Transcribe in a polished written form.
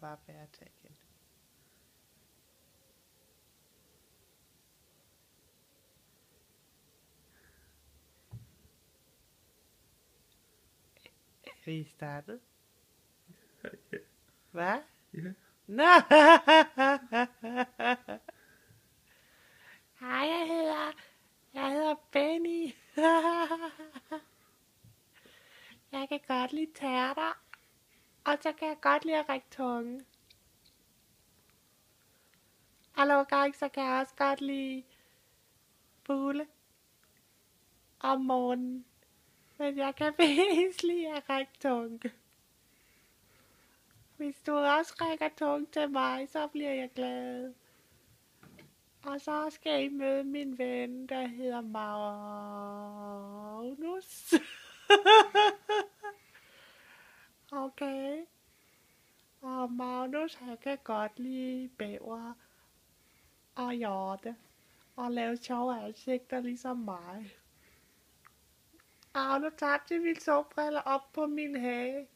bare være at tage igen. Er vi startet? Ja. Hvad? Ja. Nå! Hej, jeg hedder Benny. Jeg kan godt lide tærter, og så kan jeg godt lide at række tunge. Og nogle gange så kan jeg også godt lide fugle om morgenen. Men jeg kan mest lide at række tunge. Hvis du også rækker tunge til mig, så bliver jeg glad. Og så skal I møde min ven, der hedder Magnus. Okay. Og Magnus, han kan godt lide bæver og hjorte. Og lave sjove ansigter ligesom mig. Og nu tabte min solbriller op på min hage.